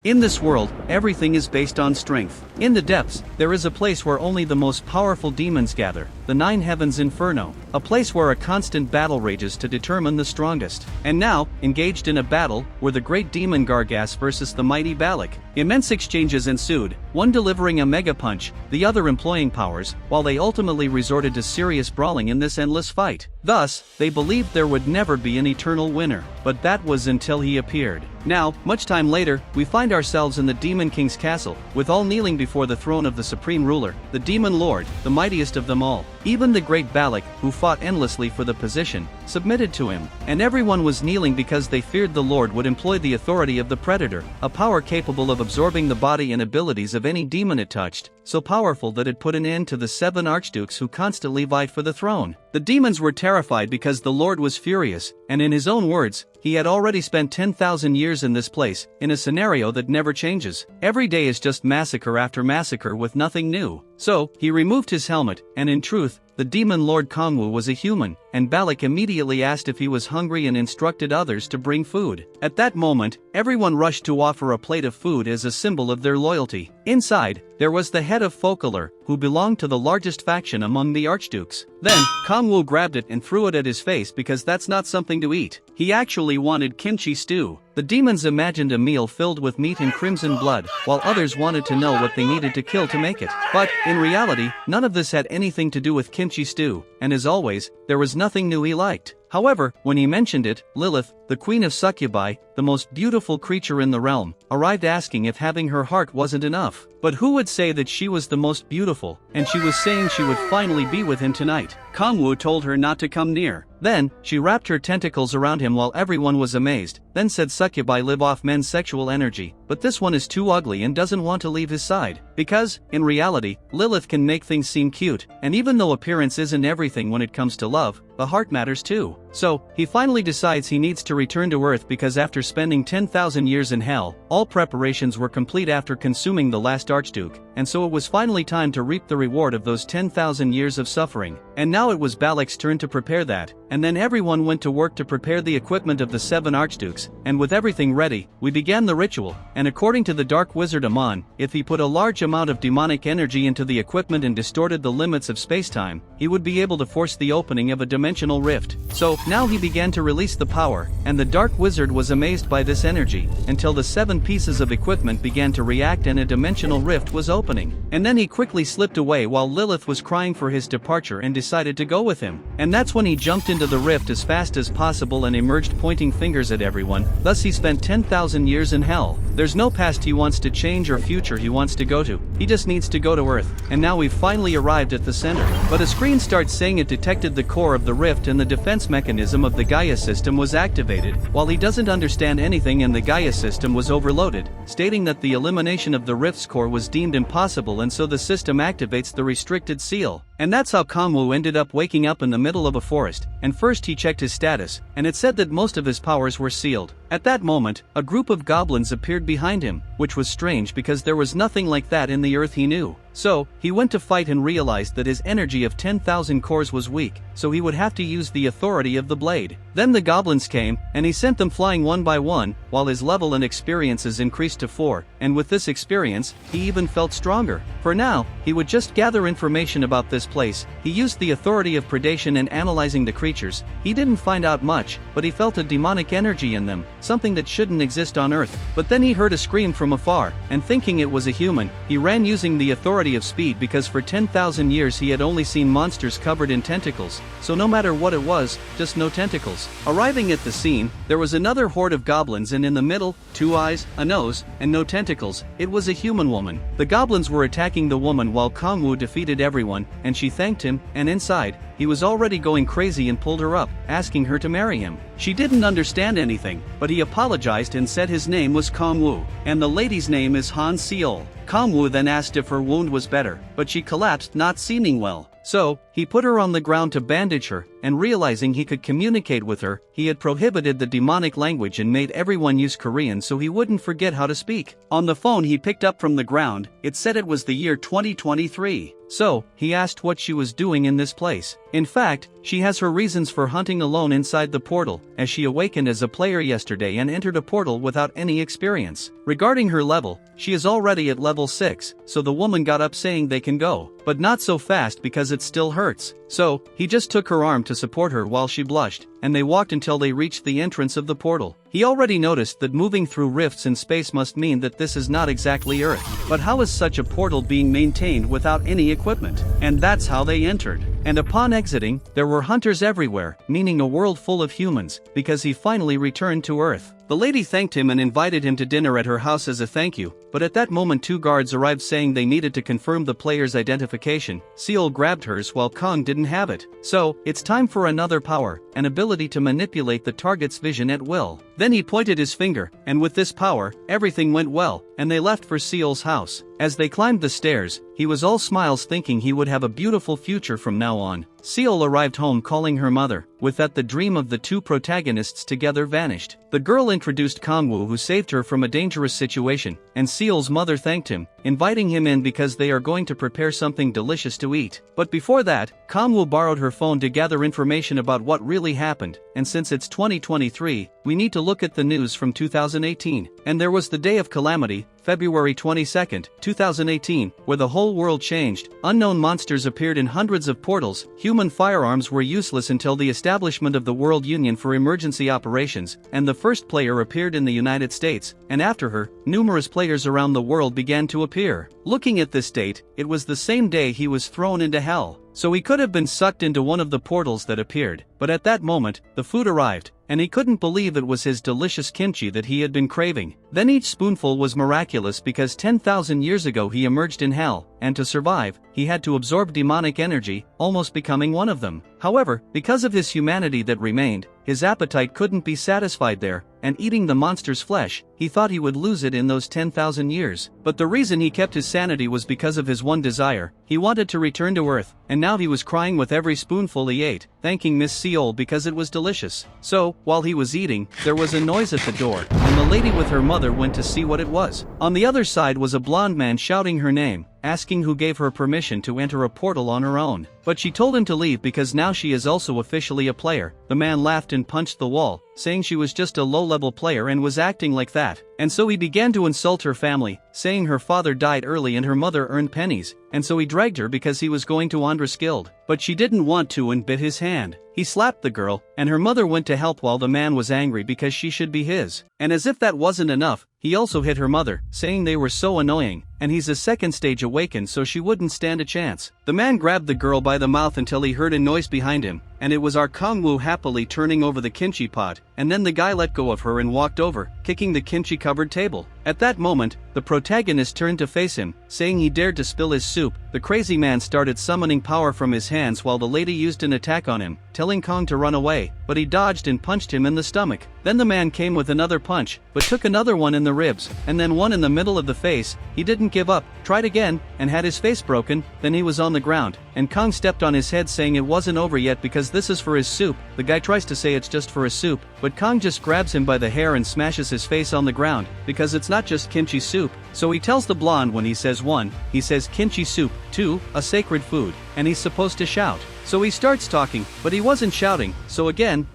In this world, everything is based on strength. In the depths, there is a place where only the most powerful demons gather, the Nine Heavens Inferno, a place where a constant battle rages to determine the strongest. And now, engaged in a battle, were the great demon Gargas versus the mighty Balak. Immense exchanges ensued, one delivering a mega punch, the other employing powers, while they ultimately resorted to serious brawling in this endless fight. Thus, they believed there would never be an eternal winner, but that was until he appeared. Now, much time later, we find ourselves in the Demon King's castle, with all kneeling before the throne of the Supreme Ruler, the Demon Lord, the mightiest of them all. Even the great Balak, who fought endlessly for the position, submitted to him. And everyone was kneeling because they feared the Lord would employ the authority of the Predator, a power capable of absorbing the body and abilities of any demon it touched, so powerful that it put an end to the 7 archdukes who constantly vied for the throne. The demons were terrified because the Lord was furious, and in his own words, he had already spent 10,000 years in this place, in a scenario that never changes. Every day is just massacre after massacre with nothing new. So, he removed his helmet, and in truth, the demon lord Kongwu was a human, and Balak immediately asked if he was hungry and instructed others to bring food. At that moment, everyone rushed to offer a plate of food as a symbol of their loyalty. Inside, there was the head of HEALER, who belonged to the largest faction among the archdukes. Then, Kongwu grabbed it and threw it at his face because that's not something to eat. He actually wanted kimchi stew. The demons imagined a meal filled with meat and crimson blood, while others wanted to know what they needed to kill to make it. But, in reality, none of this had anything to do with kimchi stew, and as always, there was nothing new he liked. However, when he mentioned it, Lilith, the queen of succubi, the most beautiful creature in the realm, arrived asking if having her heart wasn't enough. But who would say that she was the most beautiful, and she was saying she would finally be with him tonight? Kongwu told her not to come near. Then, she wrapped her tentacles around him while everyone was amazed, then said succubi live off men's sexual energy, but this one is too ugly and doesn't want to leave his side. Because, in reality, Lilith can make things seem cute, and even though appearance isn't everything when it comes to love, the heart matters too. So, he finally decides he needs to return to Earth because after spending 10,000 years in hell, all preparations were complete after consuming the last archduke, and so it was finally time to reap the reward of those 10,000 years of suffering. And now it was Balak's turn to prepare that, and then everyone went to work to prepare the equipment of the 7 archdukes, and with everything ready, we began the ritual, and according to the dark wizard Amon, if he put a large amount of demonic energy into the equipment and distorted the limits of spacetime, he would be able to force the opening of a dimensional rift. So, now he began to release the power, and the dark wizard was amazed by this energy, until the 7 pieces of equipment began to react and a dimensional rift was opening. And then he quickly slipped away while Lilith was crying for his departure and decided to go with him. And that's when he jumped into the rift as fast as possible and emerged pointing fingers at everyone. Thus he spent 10,000 years in hell. There's no past he wants to change or future he wants to go to. He just needs to go to Earth. And now we've finally arrived at the center. But a screen starts saying it detected the core of the rift and the defense mechanism of the Gaia system was activated, while he doesn't understand anything and the Gaia system was overloaded, stating that the elimination of the rift's core was deemed impossible and so the system activates the restricted seal. And that's how Kongwu ended up waking up in the middle of a forest, and first he checked his status, and it said that most of his powers were sealed. At that moment, a group of goblins appeared behind him, which was strange because there was nothing like that in the Earth he knew. So, he went to fight and realized that his energy of 10,000 cores was weak, so he would have to use the authority of the blade. Then the goblins came, and he sent them flying one by one, while his level and experiences increased to 4, and with this experience, he even felt stronger. For now, he would just gather information about this place. He used the authority of predation and analyzing the creatures. He didn't find out much, but he felt a demonic energy in them, something that shouldn't exist on Earth. But then he heard a scream from afar, and thinking it was a human, he ran using the authority of speed because for 10,000 years he had only seen monsters covered in tentacles, so no matter what it was, just no tentacles. Arriving at the scene, there was another horde of goblins and in the middle, 2 eyes, a nose, and no tentacles, it was a human woman. The goblins were attacking the woman while Kongwu defeated everyone, and she thanked him, and inside, he was already going crazy and pulled her up, asking her to marry him. She didn't understand anything, but he apologized and said his name was Kongwu, and the lady's name is Han Seol. Kongwu then asked if her wound was better, but she collapsed, not seeming well. So, He put her on the ground to bandage her, and realizing he could communicate with her, he had prohibited the demonic language and made everyone use Korean so he wouldn't forget how to speak. On the phone he picked up from the ground, it said it was the year 2023. So, he asked what she was doing in this place. In fact, she has her reasons for hunting alone inside the portal, as she awakened as a player yesterday and entered a portal without any experience. Regarding her level, she is already at level 6, so the woman got up saying they can go, but not so fast because it still hurts. So, he just took her arm to support her while she blushed, and they walked until they reached the entrance of the portal. He already noticed that moving through rifts in space must mean that this is not exactly Earth. But how is such a portal being maintained without any equipment? And that's how they entered. And upon exiting, there were hunters everywhere, meaning a world full of humans, because he finally returned to Earth. The lady thanked him and invited him to dinner at her house as a thank you, but at that moment 2 guards arrived saying they needed to confirm the player's identification. Seal grabbed hers while Kong didn't have it. So, it's time for another power, an ability to manipulate the target's vision at will. Then he pointed his finger, and with this power, everything went well, and they left for Seal's house. As they climbed the stairs, he was all smiles thinking he would have a beautiful future from now on. Seal arrived home calling her mother. With that, the dream of the 2 protagonists together vanished. The girl introduced Kangwoo, who saved her from a dangerous situation, and Seal's mother thanked him, inviting him in because they are going to prepare something delicious to eat. But before that, Kangwoo borrowed her phone to gather information about what really happened, and since it's 2023, we need to look at the news from 2018. And there was the Day of Calamity, February 22nd, 2018, where the whole world changed. Unknown monsters appeared in hundreds of portals, human firearms were useless until the establishment of the World Union for Emergency Operations, and the first player appeared in the United States, and after her, numerous players around the world began to appear. Looking at this date, it was the same day he was thrown into hell. So he could have been sucked into one of the portals that appeared, but at that moment, the food arrived, and he couldn't believe it was his delicious kimchi that he had been craving. Then each spoonful was miraculous because 10,000 years ago he emerged in hell, and to survive, he had to absorb demonic energy, almost becoming one of them. However, because of his humanity that remained, his appetite couldn't be satisfied there, and eating the monster's flesh, he thought he would lose it in those 10,000 years. But the reason he kept his sanity was because of his one desire. He wanted to return to Earth, and now he was crying with every spoonful he ate, thanking Miss Seol because it was delicious. So, while he was eating, there was a noise at the door, and the lady with her mother went to see what it was. On the other side was a blonde man shouting her name, asking who gave her permission to enter a portal on her own. But she told him to leave because now she is also officially a player. The man laughed and punched the wall, saying she was just a low-level player and was acting like that. And so he began to insult her family, saying her father died early and her mother earned pennies, and so he dragged her because he was going to Andra-Skilled. But she didn't want to and bit his hand. He slapped the girl, and her mother went to help while the man was angry because she should be his. And as if that wasn't enough, he also hit her mother, saying they were so annoying, and he's a second stage awakened so she wouldn't stand a chance. The man grabbed the girl by the mouth until he heard a noise behind him, and it was our Kangwoo happily turning over the kimchi pot, and then the guy let go of her and walked over, kicking the kimchi-covered table. At that moment, the protagonist turned to face him, saying he dared to spill his soup. The crazy man started summoning power from his hands while the lady used an attack on him, telling Kong to run away, but he dodged and punched him in the stomach. Then the man came with another punch, but took another one in the ribs, and then one in the middle of the face. He didn't give up, tried again, and had his face broken. Then he was on the ground, and Kong stepped on his head saying it wasn't over yet because this is for his soup. The guy tries to say it's just for his soup, but Kong just grabs him by the hair and smashes his face on the ground, because it's not just kimchi soup. So he tells the blonde when he says 1, he says kimchi soup, 2, a sacred food, and he's supposed to shout. So he starts talking, but he wasn't shouting, so again,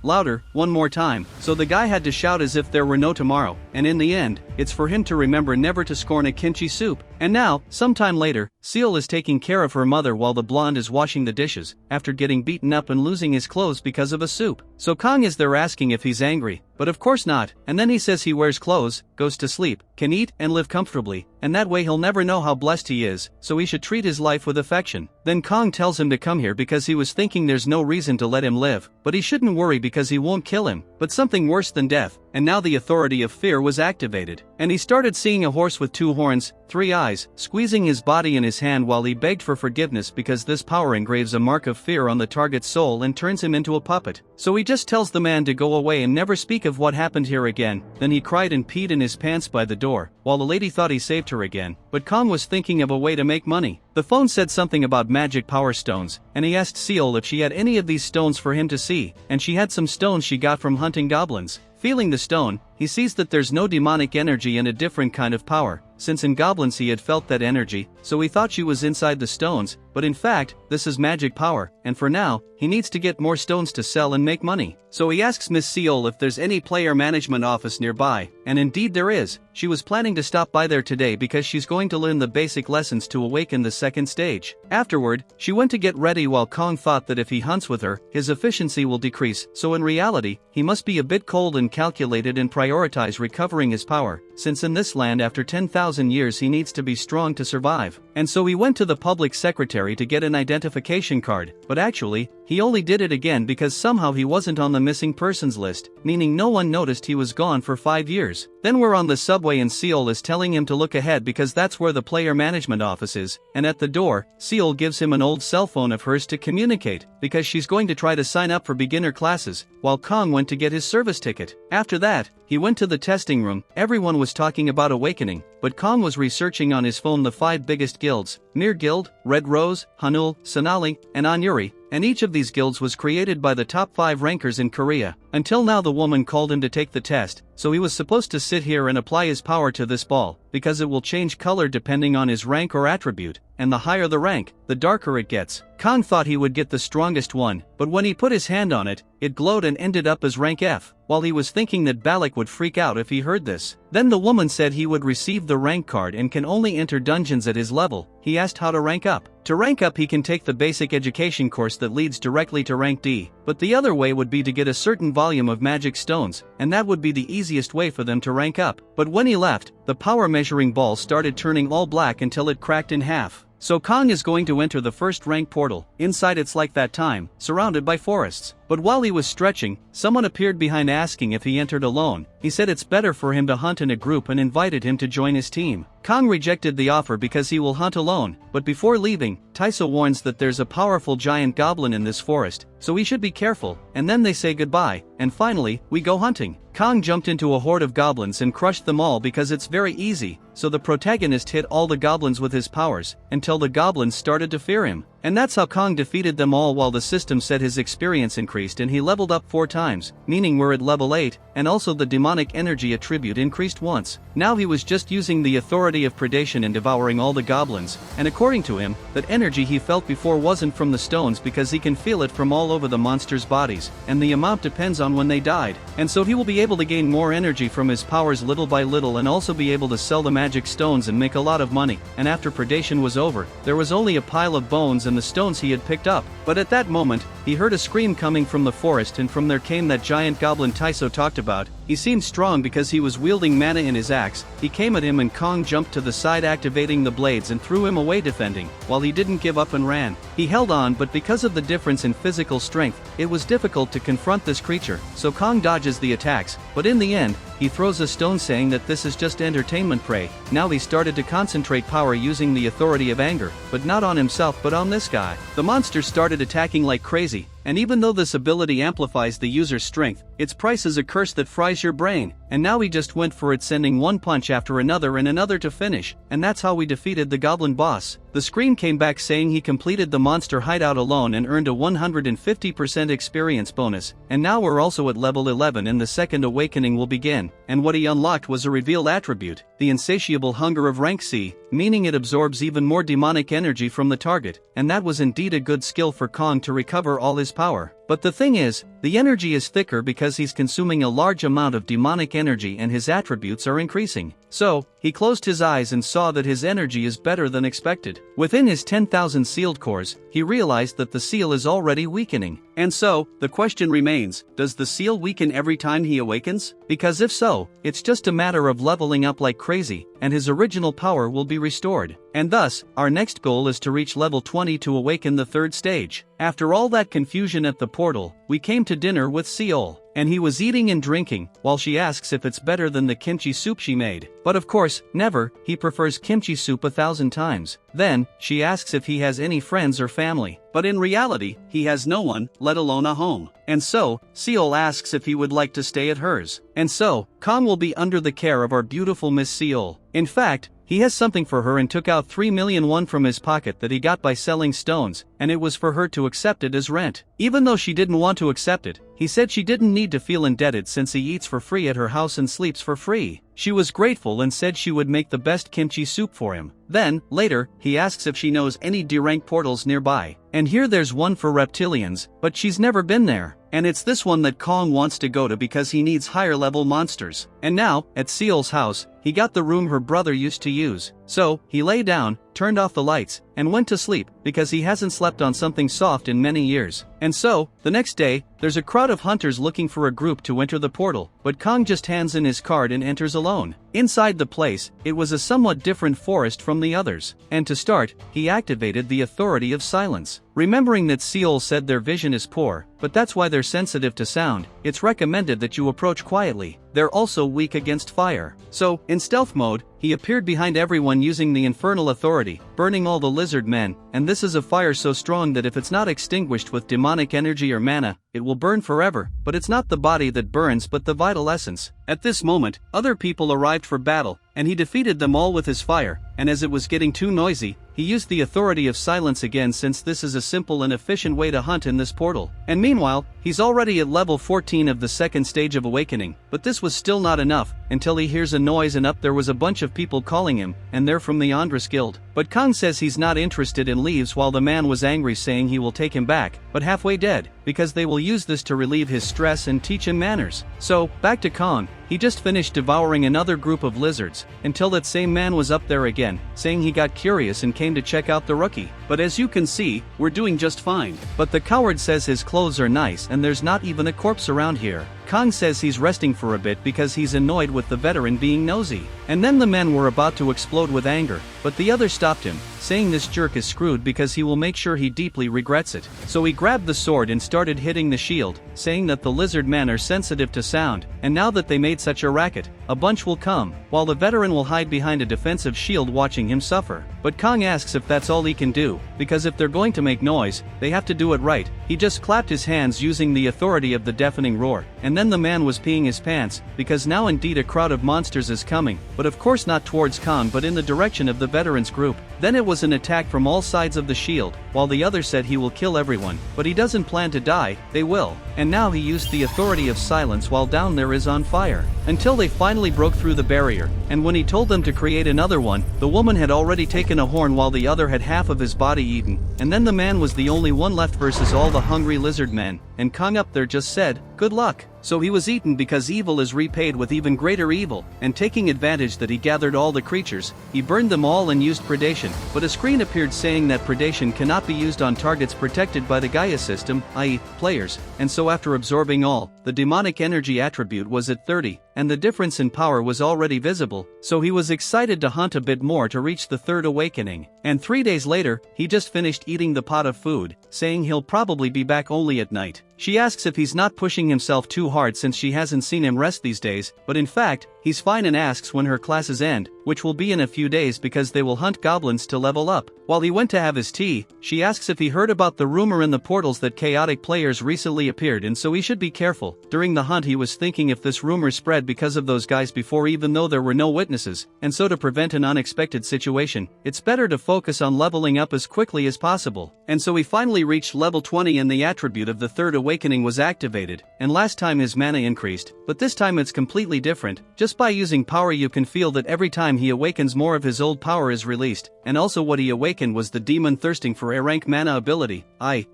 louder, one more time. So the guy had to shout as if there were no tomorrow, and in the end, it's for him to remember never to scorn a kimchi soup. And now, sometime later, Seal is taking care of her mother while the blonde is washing the dishes, after getting beaten up and losing his clothes because of a soup. So Kong is there asking if he's angry, but of course not, and then he says he wears clothes, goes to sleep, can eat and live comfortably, and that way he'll never know how blessed he is, so he should treat his life with affection. Then Kong tells him to come here because he was thinking there's no reason to let him live, but he shouldn't worry because he won't kill him, but something worse than death, and now the authority of fear was activated. And he started seeing a horse with 2 horns, 3 eyes, squeezing his body in his hand while he begged for forgiveness because this power engraves a mark of fear on the target's soul and turns him into a puppet. So he just tells the man to go away and never speak of what happened here again. Then he cried and peed in his pants by the door, while the lady thought he saved her again. But Kong was thinking of a way to make money. The phone said something about magic power stones, and he asked Seal if she had any of these stones for him to see, and she had some stones she got from hunting goblins. Feeling the stone, he sees that there's no demonic energy and a different kind of power, since in goblins he had felt that energy, so he thought she was inside the stones, but in fact, this is magic power, and for now, he needs to get more stones to sell and make money. So he asks Miss Seal if there's any player management office nearby, and indeed there is. She was planning to stop by there today because she's going to learn the basic lessons to awaken the second stage. Afterward, she went to get ready while Kong thought that if he hunts with her, his efficiency will decrease, so in reality, he must be a bit cold and calculated and prioritize recovering his power, since in this land after 10,000 years he needs to be strong to survive. And so he went to the public secretary to get an identification card, but actually, he only did it again because somehow he wasn't on the missing persons list, meaning no one noticed he was gone for 5 years. Then we're on the subway and Seal is telling him to look ahead because that's where the player management office is, and at the door, Seal gives him an old cell phone of hers to communicate, because she's going to try to sign up for beginner classes, while Kong went to get his service ticket. After that, he went to the testing room. Everyone was talking about awakening, but Kong was researching on his phone the 5 biggest guilds: Mir Guild, Red Rose, Hanul, Sonali, and Anyuri, and each of these guilds was created by the top 5 rankers in Korea. Until now the woman called him to take the test, so he was supposed to sit here and apply his power to this ball, because it will change color depending on his rank or attribute, and the higher the rank, the darker it gets. Kong thought he would get the strongest one, but when he put his hand on it, it glowed and ended up as rank F, while he was thinking that Balak would freak out if he heard this. Then the woman said he would receive the rank card and can only enter dungeons at his level. He asked how to rank up. To rank up he can take the basic education course that leads directly to rank D, but the other way would be to get a certain volume of magic stones, and that would be the easiest way for them to rank up. But when he left, the power measuring ball started turning all black until it cracked in half. So Kong is going to enter the first rank portal. Inside it's like that time, surrounded by forests. But while he was stretching, someone appeared behind asking if he entered alone. He said it's better for him to hunt in a group and invited him to join his team. Kong rejected the offer because he will hunt alone, but before leaving, Taiso warns that there's a powerful giant goblin in this forest, so he should be careful, and then they say goodbye, and finally, we go hunting. Kong jumped into a horde of goblins and crushed them all because it's very easy, so the protagonist hit all the goblins with his powers, until the goblins started to fear him. And that's how Kong defeated them all while the system said his experience increased and he leveled up 4 times, meaning we're at level 8, and also the demonic energy attribute increased once. Now he was just using the authority of predation and devouring all the goblins, and according to him, that energy he felt before wasn't from the stones because he can feel it from all over the monsters' bodies, and the amount depends on when they died, and so he will be able to gain more energy from his powers little by little and also be able to sell the magic stones and make a lot of money. And after predation was over, there was only a pile of bones and the stones he had picked up. But at that moment, he heard a scream coming from the forest, and from there came that giant goblin Taiso talked about. He seemed strong because he was wielding mana in his axe. He came at him and Kong jumped to the side activating the blades and threw him away defending, while he didn't give up and ran. He held on, but because of the difference in physical strength, it was difficult to confront this creature, so Kong dodges the attacks, but in the end, he throws a stone saying that this is just entertainment prey. Now he started to concentrate power using the authority of anger, but not on himself but on this guy. The monsters started attacking like crazy, and even though this ability amplifies the user's strength, its price is a curse that fries your brain, and now he just went for it, sending one punch after another and another to finish, and that's how we defeated the goblin boss. The screen came back saying he completed the monster hideout alone and earned a 150% experience bonus, and now we're also at level 11 and the second awakening will begin, and what he unlocked was a revealed attribute, the insatiable hunger of rank C, meaning it absorbs even more demonic energy from the target, and that was indeed a good skill for Kong to recover all his power. But the thing is, the energy is thicker because he's consuming a large amount of demonic energy and his attributes are increasing. So, he closed his eyes and saw that his energy is better than expected. Within his 10,000 sealed cores, he realized that the seal is already weakening. And so, the question remains, does the seal weaken every time he awakens? Because if so, it's just a matter of leveling up like crazy, and his original power will be restored. And thus, our next goal is to reach level 20 to awaken the third stage. After all that confusion at the portal, we came to dinner with Seol. and he was eating and drinking, while she asks if it's better than the kimchi soup she made. But of course, never, he prefers kimchi soup 1,000 times. Then, she asks if he has any friends or family. But in reality, he has no one, let alone a home. And so, Seol asks if he would like to stay at hers. And so, Kong will be under the care of our beautiful Miss Seol. In fact, he has something for her and took out 3 million won from his pocket that he got by selling stones, and it was for her to accept it as rent. Even though she didn't want to accept it, he said she didn't need to feel indebted since he eats for free at her house and sleeps for free. She was grateful and said she would make the best kimchi soup for him. Then, later, he asks if she knows any D-rank portals nearby. And here there's one for reptilians, but she's never been there. And it's this one that Kong wants to go to because he needs higher level monsters. And now, at Seol's house, he got the room her brother used to use. So, he lay down, turned off the lights, and went to sleep, because he hasn't slept on something soft in many years. And so, the next day, there's a crowd of hunters looking for a group to enter the portal, but Kong just hands in his card and enters alone. Inside the place, it was a somewhat different forest from the others. And to start, he activated the authority of silence. Remembering that Seol said their vision is poor, but that's why they're sensitive to sound, it's recommended that you approach quietly. They're also weak against fire. So, in stealth mode, he appeared behind everyone using the infernal authority, burning all the lizard men, and this is a fire so strong that if it's not extinguished with demonic energy or mana, it will burn forever. But it's not the body that burns but the vital essence. At this moment, other people arrived for battle, and he defeated them all with his fire, and as it was getting too noisy, he used the authority of silence again since this is a simple and efficient way to hunt in this portal. And meanwhile, he's already at level 14 of the second stage of awakening, but this was still not enough, until he hears a noise and up there was a bunch of people calling him, and they're from the Andras Guild. But Kong says he's not interested and leaves while the man was angry saying he will take him back, but halfway dead, because they will use this to relieve his stress and teach him manners. So, back to Kong. He just finished devouring another group of lizards, until that same man was up there again, saying he got curious and came to check out the rookie. But as you can see, we're doing just fine. But the coward says his clothes are nice and there's not even a corpse around here. Kong says he's resting for a bit because he's annoyed with the veteran being nosy. And then the men were about to explode with anger, but the other stopped him, saying this jerk is screwed because he will make sure he deeply regrets it. So he grabbed the sword and started hitting the shield, saying that the lizard men are sensitive to sound, and now that they made such a racket, a bunch will come, while the veteran will hide behind a defensive shield watching him suffer. But Kong asks if that's all he can do, because if they're going to make noise, they have to do it right. He just clapped his hands using the authority of the deafening roar, and then the man was peeing his pants, because now indeed a crowd of monsters is coming, but of course not towards Kong but in the direction of the veterans group. Then it was an attack from all sides of the shield, while the other said he will kill everyone, but he doesn't plan to die, they will. And now he used the authority of silence while down there is on fire, until they finally broke through the barrier, and when he told them to create another one, the woman had already taken a horn while the other had half of his body eaten, and then the man was the only one left versus all the hungry lizard men, and Kong up there just said, "Good luck." So he was eaten because evil is repaid with even greater evil, and taking advantage that he gathered all the creatures, he burned them all and used predation, but a screen appeared saying that predation cannot be used on targets protected by the Gaia system, i.e., players, and so after absorbing all, the demonic energy attribute was at 30, and the difference in power was already visible, so he was excited to hunt a bit more to reach the third awakening. And 3 days later, he just finished eating the pot of food, saying he'll probably be back only at night. She asks if he's not pushing himself too hard since she hasn't seen him rest these days, but in fact, he's fine and asks when her classes end, which will be in a few days because they will hunt goblins to level up. While he went to have his tea, she asks if he heard about the rumor in the portals that chaotic players recently appeared and so he should be careful. During the hunt he was thinking if this rumor spread because of those guys before even though there were no witnesses, and so to prevent an unexpected situation, it's better to focus on leveling up as quickly as possible. And so he finally reached level 20 and the attribute of the third awakening was activated, and last time his mana increased, but this time it's completely different. Just by using power you can feel that every time he awakens more of his old power is released, and also what he awakened was the demon thirsting for a rank mana ability,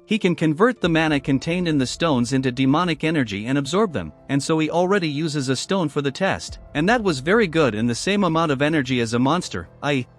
he can convert the mana contained in the stones into demonic energy and absorb them, and so he already uses a stone for the test, and that was very good and the same amount of energy as a monster,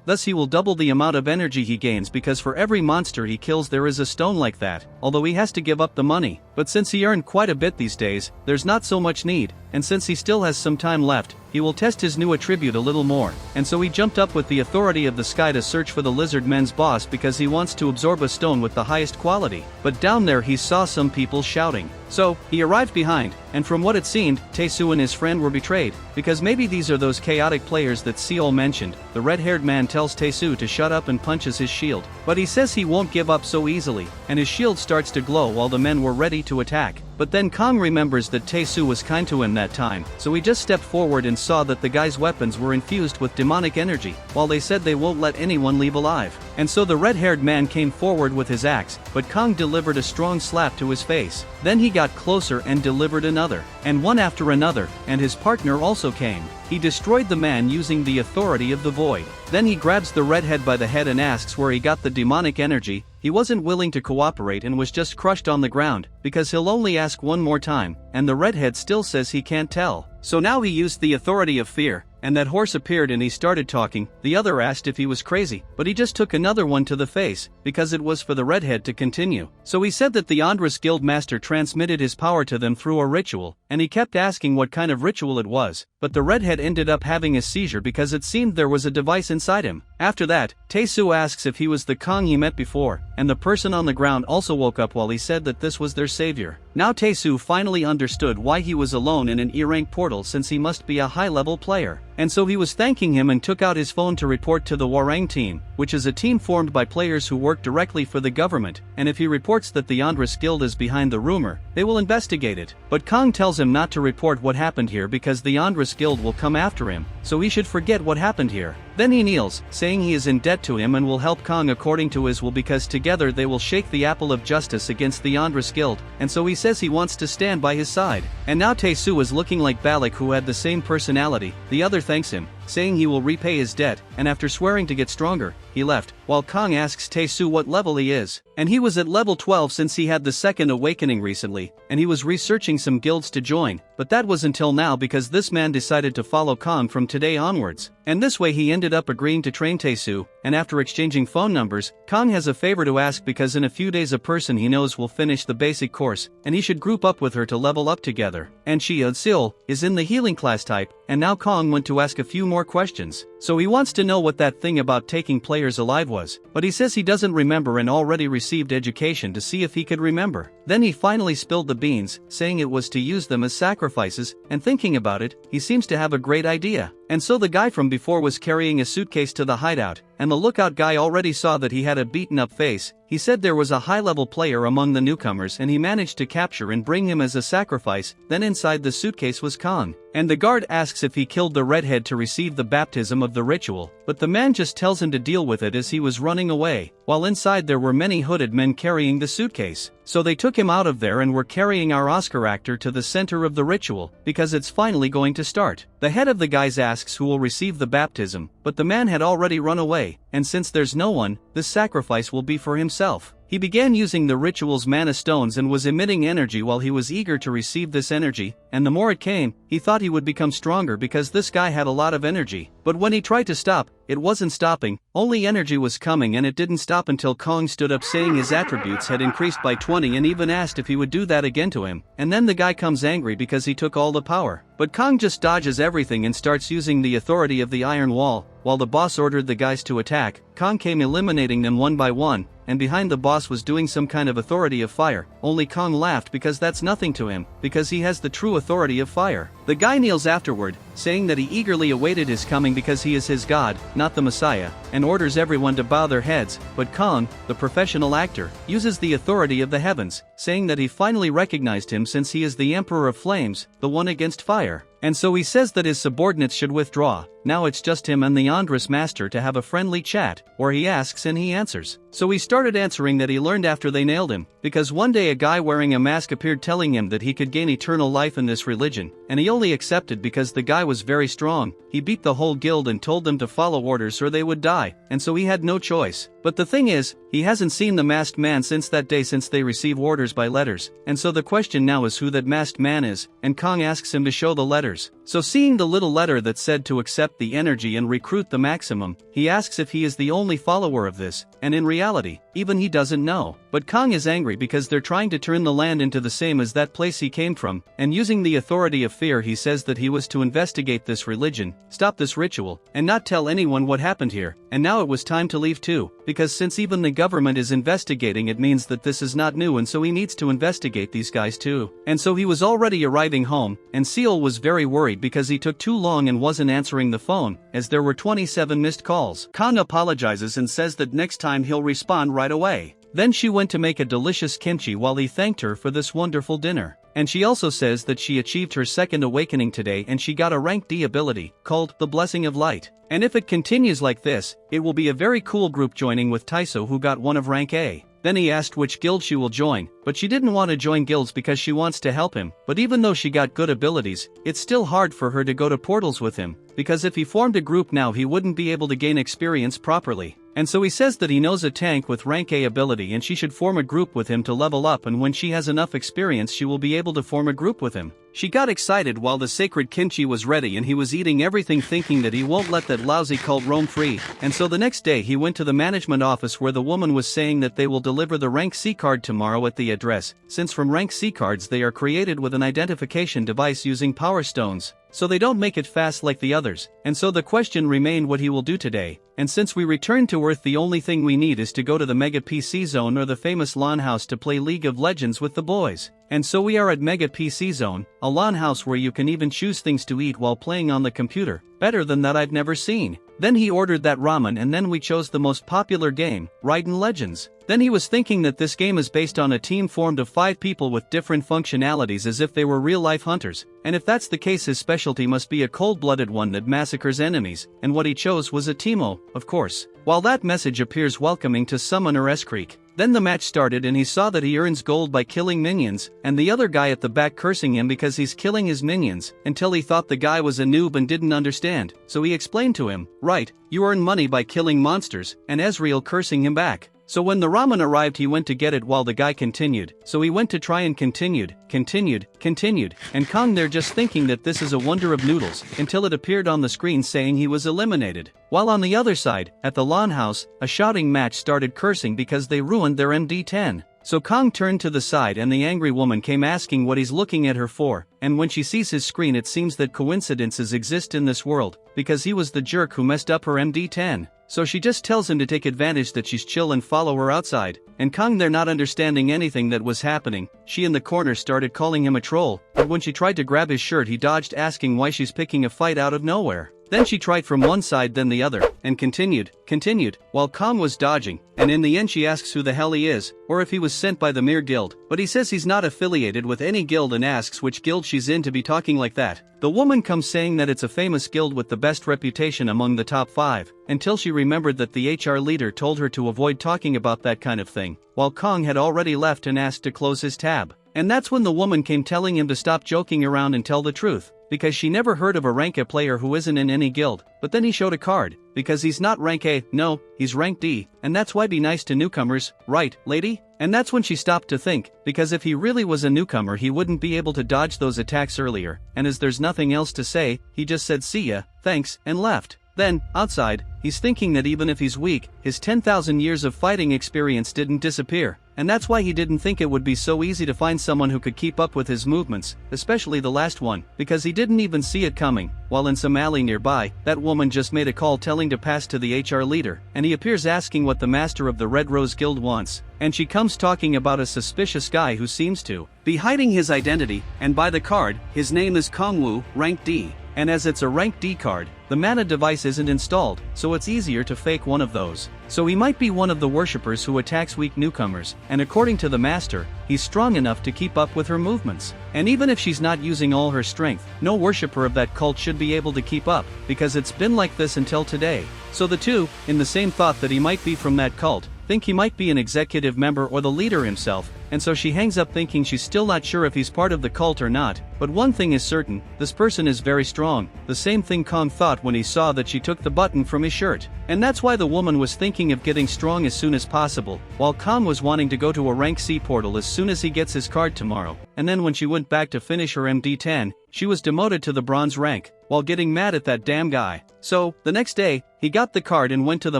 thus he will double the amount of energy he gains because for every monster he kills there is a stone like that, although he has to give up the money, but since he earned quite a bit these days, there's not so much need, and since he still has some time left, he will test his new attribute a little more, and so he jumped up with the authority of the sky to search for the lizard men's boss because he wants to absorb a stone with the highest quality equality. But down there he saw some people shouting. So, he arrived behind, and from what it seemed, Tae-soo and his friend were betrayed, because maybe these are those chaotic players that Seol mentioned. The red-haired man tells Tae-soo to shut up and punches his shield. But he says he won't give up so easily, and his shield starts to glow while the men were ready to attack. But then Kong remembers that Tae-soo was kind to him that time, so he just stepped forward and saw that the guy's weapons were infused with demonic energy, while they said they won't let anyone leave alive. And so the red-haired man came forward with his axe, but Kong delivered a strong slap to his face. Then he got closer and delivered another, and one after another, and his partner also came. He destroyed the man using the authority of the void. Then he grabs the redhead by the head and asks where he got the demonic energy. He wasn't willing to cooperate and was just crushed on the ground, because he'll only ask one more time, and the redhead still says he can't tell. So now he used the authority of fear, and that horse appeared and he started talking. The other asked if he was crazy, but he just took another one to the face, because it was for the redhead to continue. So he said that the Andras guild master transmitted his power to them through a ritual, and he kept asking what kind of ritual it was, but the redhead ended up having a seizure because it seemed there was a device inside him. After that, Tae-soo asks if he was the Kong he met before, and the person on the ground also woke up while he said that this was their savior. Now Tae-soo finally understood why he was alone in an E-rank portal, since he must be a high-level player. And so he was thanking him and took out his phone to report to the Warang team, which is a team formed by players who work directly for the government, and if he reports that the Andras guild is behind the rumor, they will investigate it. But Kong tells him not to report what happened here because the Andras guild will come after him, so he should forget what happened here. Then he kneels, saying he is in debt to him and will help Kong according to his will, because together they will shake the apple of justice against the Andras guild, and so he says he wants to stand by his side. And now Tae-soo is looking like Balak, who had the same personality. The other thanks him, saying he will repay his debt, and after swearing to get stronger, he left, while Kong asks Tae-soo what level he is. And he was at level 12 since he had the second awakening recently, and he was researching some guilds to join, but that was until now because this man decided to follow Kong from today onwards. And this way he ended up agreeing to train Tae-soo, and after exchanging phone numbers, Kong has a favor to ask because in a few days a person he knows will finish the basic course, and he should group up with her to level up together. And she, Seol, is in the healing class type, and now Kong went to ask a few more questions. So he wants to know what that thing about taking players alive was, but he says he doesn't remember and already received education to see if he could remember. Then he finally spilled the beans, saying it was to use them as sacrifices, and thinking about it, he seems to have a great idea. And so the guy from before was carrying a suitcase to the hideout, and the lookout guy already saw that he had a beaten up face. He said there was a high-level player among the newcomers and he managed to capture and bring him as a sacrifice. Then inside the suitcase was Kong. And the guard asks if he killed the redhead to receive the baptism of the ritual, but the man just tells him to deal with it as he was running away, while inside there were many hooded men carrying the suitcase. So they took him out of there and were carrying our Oscar actor to the center of the ritual, because it's finally going to start. The head of the guys asks who will receive the baptism, but the man had already run away, and since there's no one, this sacrifice will be for himself. He began using the ritual's mana stones and was emitting energy while he was eager to receive this energy, and the more it came, he thought he would become stronger because this guy had a lot of energy. But when he tried to stop, it wasn't stopping, only energy was coming, and it didn't stop until Kong stood up saying his attributes had increased by 20 and even asked if he would do that again to him. And then the guy comes angry because he took all the power. But Kong just dodges everything and starts using the authority of the iron wall. While the boss ordered the guys to attack, Kong came eliminating them one by one, and behind the boss was doing some kind of authority of fire. Only Kong laughed because that's nothing to him, because he has the true authority of fire. The guy kneels afterward, saying that he eagerly awaited his coming because he is his god, not the Messiah, and orders everyone to bow their heads. But Kong, the professional actor, uses the authority of the heavens, saying that he finally recognized him since he is the Emperor of Flames, the one against fire. And so he says that his subordinates should withdraw. Now it's just him and the Andras master to have a friendly chat, where he asks and he answers. So he started answering that he learned after they nailed him, because one day a guy wearing a mask appeared telling him that he could gain eternal life in this religion, and he only accepted because the guy was very strong. He beat the whole guild and told them to follow orders or they would die, and so he had no choice. But the thing is, he hasn't seen the masked man since that day, since they receive orders by letters, and so the question now is who that masked man is, and Kong asks him to show the letters. So seeing the little letter that said to accept the energy and recruit the maximum, he asks if he is the only follower of this, and in reality, even he doesn't know. But Kong is angry because they're trying to turn the land into the same as that place he came from, and using the authority of fear he says that he was to investigate this religion, stop this ritual, and not tell anyone what happened here, and now it was time to leave too, because since even the government is investigating it means that this is not new and so he needs to investigate these guys too. And so he was already arriving home, and Seal was very worried because he took too long and wasn't answering the phone, as there were 27 missed calls. Kong apologizes and says that next time he'll respond right away. Then she went to make a delicious kimchi while he thanked her for this wonderful dinner. And she also says that she achieved her second awakening today and she got a rank D ability, called the Blessing of Light. And if it continues like this, it will be a very cool group joining with Taiso who got one of rank A. Then he asked which guild she will join, but she didn't want to join guilds because she wants to help him. But even though she got good abilities, it's still hard for her to go to portals with him, because if he formed a group now he wouldn't be able to gain experience properly. And so he says that he knows a tank with rank A ability and she should form a group with him to level up, and when she has enough experience she will be able to form a group with him. She got excited while the sacred kimchi was ready and he was eating everything thinking that he won't let that lousy cult roam free, and so the next day he went to the management office where the woman was saying that they will deliver the rank C card tomorrow at the address, since from rank C cards they are created with an identification device using power stones, so they don't make it fast like the others. And so the question remained what he will do today, and since we returned to Earth the only thing we need is to go to the Mega PC Zone or the famous LAN house to play League of Legends with the boys. And so we are at Mega PC Zone, a LAN house where you can even choose things to eat while playing on the computer. Better than that I've never seen. Then he ordered that ramen and then we chose the most popular game, Raiden Legends. Then he was thinking that this game is based on a team formed of 5 people with different functionalities as if they were real-life hunters, and if that's the case his specialty must be a cold-blooded one that massacres enemies, and what he chose was a Teemo, of course. While that message appears welcoming to Summoner S-Creek. Then the match started and he saw that he earns gold by killing minions, and the other guy at the back cursing him because he's killing his minions, until he thought the guy was a noob and didn't understand, so he explained to him, right, you earn money by killing monsters, and Ezreal cursing him back. So when the ramen arrived he went to get it while the guy continued, so he went to try and continued, and Kong there just thinking that this is a wonder of noodles, until it appeared on the screen saying he was eliminated. While on the other side, at the LAN house, a shouting match started cursing because they ruined their MD10. So Kong turned to the side and the angry woman came asking what he's looking at her for, and when she sees his screen it seems that coincidences exist in this world, because he was the jerk who messed up her MD10. So she just tells him to take advantage that she's chill and follow her outside, and Kong there not understanding anything that was happening, she in the corner started calling him a troll, but when she tried to grab his shirt he dodged asking why she's picking a fight out of nowhere. Then she tried from one side then the other, and continued, while Kong was dodging, and in the end she asks who the hell he is, or if he was sent by the Mere Guild, but he says he's not affiliated with any guild and asks which guild she's in to be talking like that. The woman comes saying that it's a famous guild with the best reputation among the top 5, until she remembered that the HR leader told her to avoid talking about that kind of thing, while Kong had already left and asked to close his tab. And that's when the woman came telling him to stop joking around and tell the truth, because she never heard of a rank A player who isn't in any guild, but then he showed a card, because he's not rank A, no, he's rank D, and that's why be nice to newcomers, right, lady? And that's when she stopped to think, because if he really was a newcomer he wouldn't be able to dodge those attacks earlier, and as there's nothing else to say, he just said see ya, thanks, and left. Then, outside, he's thinking that even if he's weak, his 10,000 years of fighting experience didn't disappear, and that's why he didn't think it would be so easy to find someone who could keep up with his movements, especially the last one, because he didn't even see it coming. While in some alley nearby, that woman just made a call telling to pass to the HR leader, and he appears asking what the master of the Red Rose Guild wants, and she comes talking about a suspicious guy who seems to be hiding his identity, and by the card, his name is Kongwu, rank D. And as it's a rank D card, the mana device isn't installed, so it's easier to fake one of those. So he might be one of the worshippers who attacks weak newcomers, and according to the master, he's strong enough to keep up with her movements. And even if she's not using all her strength, no worshipper of that cult should be able to keep up, because it's been like this until today. So the two, in the same thought that he might be from that cult, think he might be an executive member or the leader himself, and so she hangs up thinking she's still not sure if he's part of the cult or not, but one thing is certain, this person is very strong, the same thing Kong thought when he saw that she took the button from his shirt. And that's why the woman was thinking of getting strong as soon as possible, while Kong was wanting to go to a rank C portal as soon as he gets his card tomorrow, and then when she went back to finish her MD10, she was demoted to the bronze rank, while getting mad at that damn guy. So, the next day, he got the card and went to the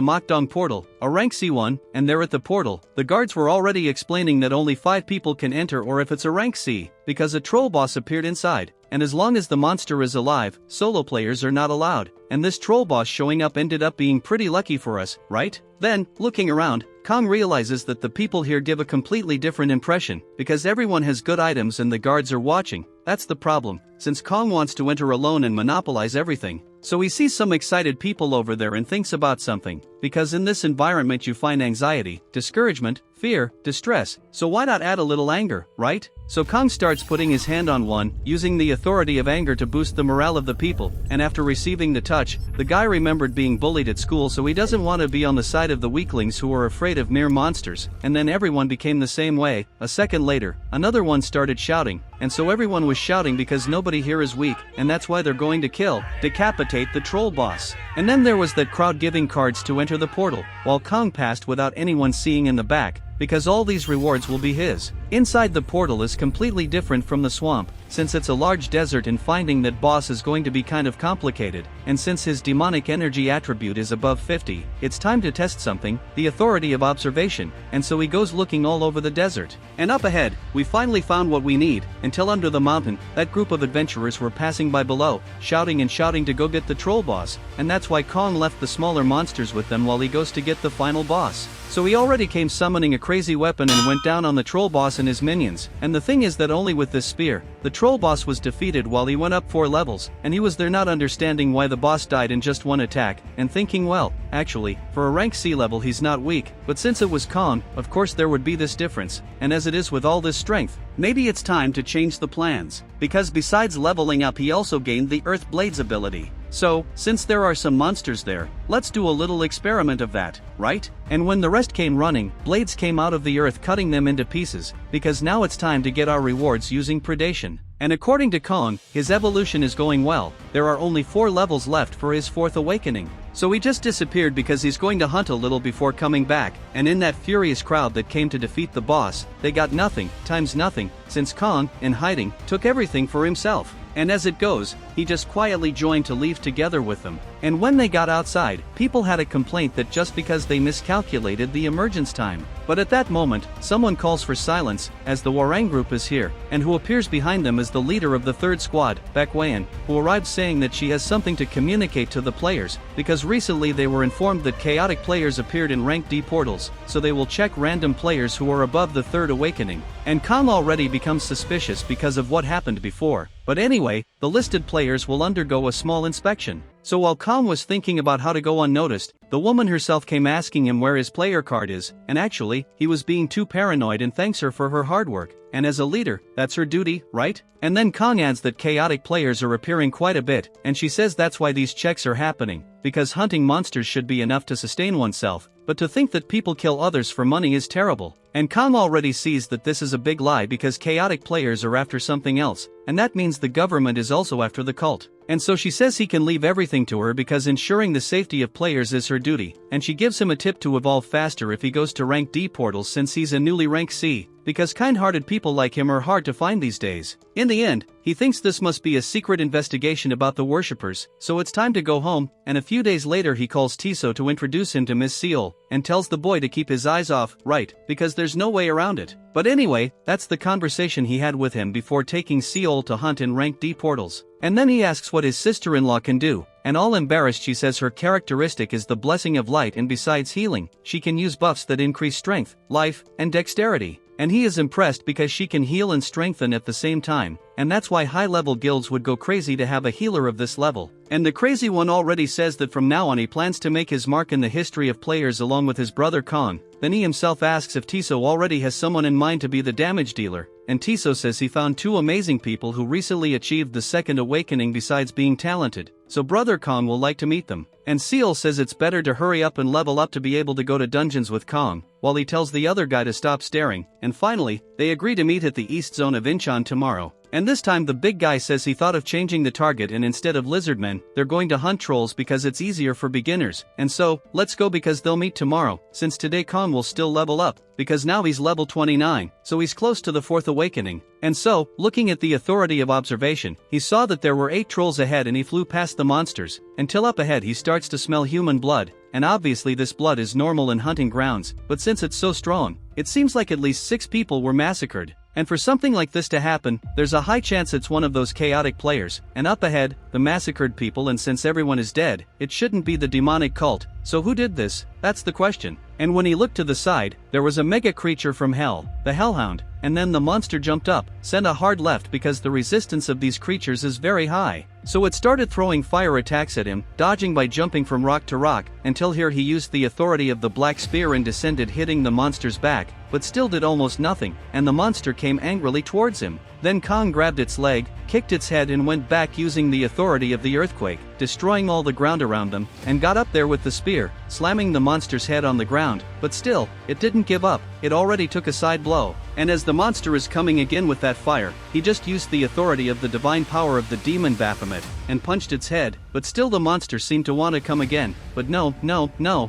Mokdong portal, a rank C one, and there at the portal, the guards were already explaining that only 5 people can enter or if it's a rank C, because a troll boss appeared inside, and as long as the monster is alive, solo players are not allowed, and this troll boss showing up ended up being pretty lucky for us, right? Then, looking around, Kong realizes that the people here give a completely different impression, because everyone has good items and the guards are watching. That's the problem, since Kong wants to enter alone and monopolize everything. So he sees some excited people over there and thinks about something, because in this environment you find anxiety, discouragement, fear, distress, so why not add a little anger, right? So Kong starts putting his hand on one, using the authority of anger to boost the morale of the people, and after receiving the touch, the guy remembered being bullied at school, so he doesn't want to be on the side of the weaklings who are afraid of mere monsters, and then everyone became the same way. A second later, another one started shouting, and so everyone was shouting because nobody here is weak, and that's why they're going to decapitate the troll boss. And then there was that crowd giving cards to enter the portal, while Kong passed without anyone seeing in the back, because all these rewards will be his. Inside the portal is completely different from the swamp, since it's a large desert and finding that boss is going to be kind of complicated, and since his demonic energy attribute is above 50, it's time to test something, the authority of observation, and so he goes looking all over the desert. And up ahead, we finally found what we need, until under the mountain, that group of adventurers were passing by below, shouting and shouting to go get the troll boss, and that's why Kong left the smaller monsters with them while he goes to get the final boss. So he already came summoning a crazy weapon and went down on the troll boss and his minions, and the thing is that only with this spear, the troll boss was defeated while he went up 4 levels, and he was there not understanding why the boss died in just one attack, and thinking, well, actually, for a rank C level he's not weak, but since it was Kong, of course there would be this difference, and as it is with all this strength, maybe it's time to change the plans, because besides leveling up he also gained the Earth Blades ability. So, since there are some monsters there, let's do a little experiment of that, right? And when the rest came running, blades came out of the earth cutting them into pieces, because now it's time to get our rewards using predation. And according to Kong, his evolution is going well, there are only 4 levels left for his 4th awakening. So he just disappeared because he's going to hunt a little before coming back, and in that furious crowd that came to defeat the boss, they got nothing, times nothing, since Kong, in hiding, took everything for himself. And as it goes, he just quietly joined to leave together with them. And when they got outside, people had a complaint that just because they miscalculated the emergence time. But at that moment, someone calls for silence, as the Warang group is here, and who appears behind them is the leader of the 3rd squad, Baekwayan, who arrived saying that she has something to communicate to the players, because recently they were informed that chaotic players appeared in rank D portals, so they will check random players who are above the 3rd awakening. And Kong already becomes suspicious because of what happened before. But anyway, the listed players will undergo a small inspection. So while Kong was thinking about how to go unnoticed, the woman herself came asking him where his player card is, and actually, he was being too paranoid and thanks her for her hard work. And as a leader, that's her duty, right? And then Kong adds that chaotic players are appearing quite a bit, and she says that's why these checks are happening, because hunting monsters should be enough to sustain oneself, but to think that people kill others for money is terrible. And Kong already sees that this is a big lie because chaotic players are after something else, and that means the government is also after the cult. And so she says he can leave everything to her because ensuring the safety of players is her duty, and she gives him a tip to evolve faster if he goes to rank D portals since he's a newly rank C, because kind-hearted people like him are hard to find these days. In the end, he thinks this must be a secret investigation about the worshippers, so it's time to go home, and a few days later he calls Tiso to introduce him to Miss Seol, and tells the boy to keep his eyes off, right, because there's no way around it. But anyway, that's the conversation he had with him before taking Seol to hunt in rank D portals. And then he asks what his sister-in-law can do, and all embarrassed she says her characteristic is the blessing of light, and besides healing, she can use buffs that increase strength, life, and dexterity. And he is impressed because she can heal and strengthen at the same time, and that's why high-level guilds would go crazy to have a healer of this level. And the crazy one already says that from now on he plans to make his mark in the history of players along with his brother Kong. Then he himself asks if Tiso already has someone in mind to be the damage dealer, and Tiso says he found 2 amazing people who recently achieved the 2nd awakening besides being talented, so brother Kong will like to meet them. And Seol says it's better to hurry up and level up to be able to go to dungeons with Kong, while he tells the other guy to stop staring, and finally, they agree to meet at the east zone of Incheon tomorrow. And this time the big guy says he thought of changing the target, and instead of lizardmen, they're going to hunt trolls because it's easier for beginners. And so, let's go because they'll meet tomorrow, since today Kong will still level up, because now he's level 29, so he's close to the 4th awakening. And so, looking at the authority of observation, he saw that there were 8 trolls ahead and he flew past the monsters, until up ahead he starts to smell human blood, and obviously this blood is normal in hunting grounds, but since it's so strong, it seems like at least 6 people were massacred. And for something like this to happen, there's a high chance it's one of those chaotic players, and up ahead, the massacred people, and since everyone is dead, it shouldn't be the demonic cult. So who did this? That's the question. And when he looked to the side, there was a mega creature from hell, the Hellhound, and then the monster jumped up, sent a hard left because the resistance of these creatures is very high. So it started throwing fire attacks at him, dodging by jumping from rock to rock, until here he used the authority of the black spear and descended, hitting the monster's back, but still did almost nothing, and the monster came angrily towards him. Then Kong grabbed its leg, kicked its head and went back using the authority of the earthquake, destroying all the ground around them, and got up there with the spear, slamming the monster's head on the ground, but still, it didn't give up, it already took a side blow. And as the monster is coming again with that fire, he just used the authority of the divine power of the demon Baphomet, and punched its head, but still the monster seemed to want to come again, but no,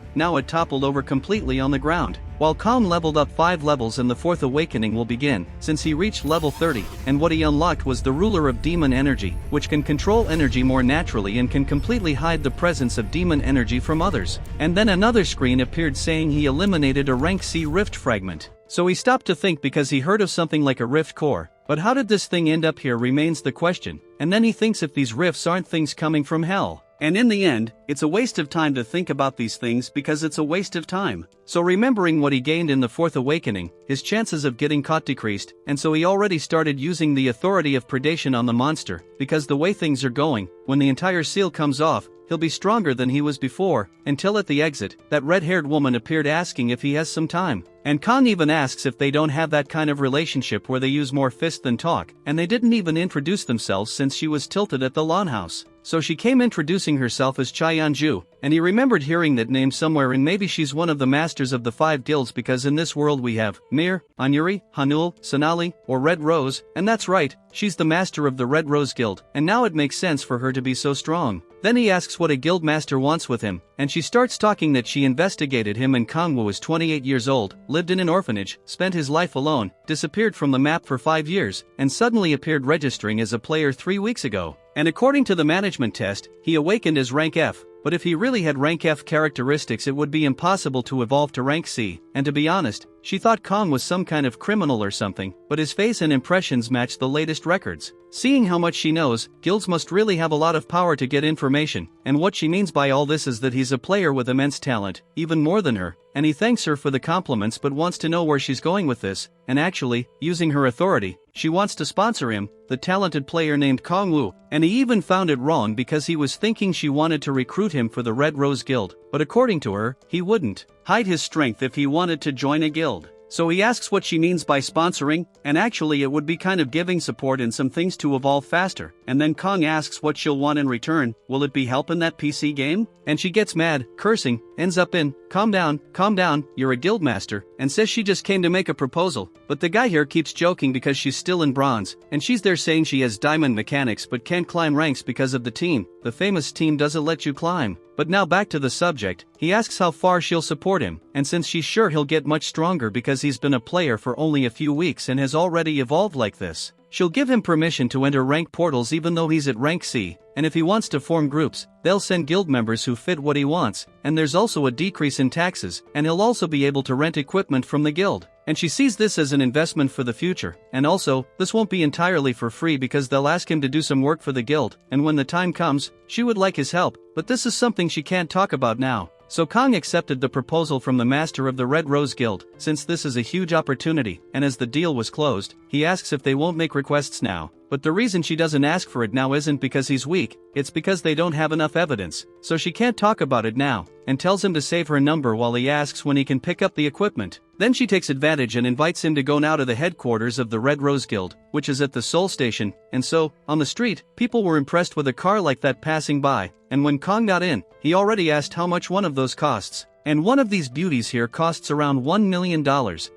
now it toppled over completely on the ground. While Kong leveled up 5 levels and the 4th awakening will begin, since he reached level 30, and what he unlocked was the ruler of demon energy, which can control energy more naturally and can completely hide the presence of demon energy from others. And then another screen appeared saying he eliminated a rank C rift fragment. So he stopped to think because he heard of something like a rift core, but how did this thing end up here remains the question, and then he thinks if these rifts aren't things coming from hell. And in the end, it's a waste of time to think about these things because it's a waste of time. So remembering what he gained in the 4th awakening, his chances of getting caught decreased, and so he already started using the authority of predation on the monster, because the way things are going, when the entire seal comes off, he'll be stronger than he was before, until at the exit, that red-haired woman appeared asking if he has some time. And Kong even asks if they don't have that kind of relationship where they use more fist than talk, and they didn't even introduce themselves since she was tilted at the lawn house. So she came introducing herself as Chai-Anju, and he remembered hearing that name somewhere, and maybe she's one of the masters of the 5 guilds, because in this world we have Mir, Anuri, Hanul, Sonali, or Red Rose, and that's right, she's the master of the Red Rose Guild, and now it makes sense for her to be so strong. Then he asks what a guild master wants with him, and she starts talking that she investigated him, and Kong was 28 years old, lived in an orphanage, spent his life alone, disappeared from the map for 5 years, and suddenly appeared registering as a player 3 weeks ago. And according to the management test, he awakened as rank F, but if he really had rank F characteristics it would be impossible to evolve to rank C, and to be honest, she thought Kong was some kind of criminal or something, but his face and impressions matched the latest records. Seeing how much she knows, guilds must really have a lot of power to get information, and what she means by all this is that he's a player with immense talent, even more than her, and he thanks her for the compliments but wants to know where she's going with this, and actually, using her authority, she wants to sponsor him, the talented player named Kong Wu, and he even found it wrong because he was thinking she wanted to recruit him for the Red Rose Guild, but according to her, he wouldn't hide his strength if he wanted to join a guild. So he asks what she means by sponsoring, and actually it would be kind of giving support and some things to evolve faster. And then Kong asks what she'll want in return. Will it be help in that PC game? And she gets mad, cursing, ends up in, calm down, you're a guild master, and says she just came to make a proposal. But the guy here keeps joking because she's still in bronze, and she's there saying she has diamond mechanics but can't climb ranks because of the team. The famous team doesn't let you climb. But now back to the subject, he asks how far she'll support him, and since she's sure he'll get much stronger because he's been a player for only a few weeks and has already evolved like this, she'll give him permission to enter rank portals even though he's at rank C, and if he wants to form groups, they'll send guild members who fit what he wants, and there's also a decrease in taxes, and he'll also be able to rent equipment from the guild. And she sees this as an investment for the future, and also, this won't be entirely for free because they'll ask him to do some work for the guild, and when the time comes, she would like his help, but this is something she can't talk about now. So Kong accepted the proposal from the master of the Red Rose Guild, since this is a huge opportunity, and as the deal was closed, he asks if they won't make requests now. But the reason she doesn't ask for it now isn't because he's weak, it's because they don't have enough evidence, so she can't talk about it now, and tells him to save her number while he asks when he can pick up the equipment. Then she takes advantage and invites him to go now to the headquarters of the Red Rose Guild, which is at the Seoul Station, and so, on the street, people were impressed with a car like that passing by, and when Kong got in, he already asked how much one of those costs. And one of these beauties here costs around $1 million,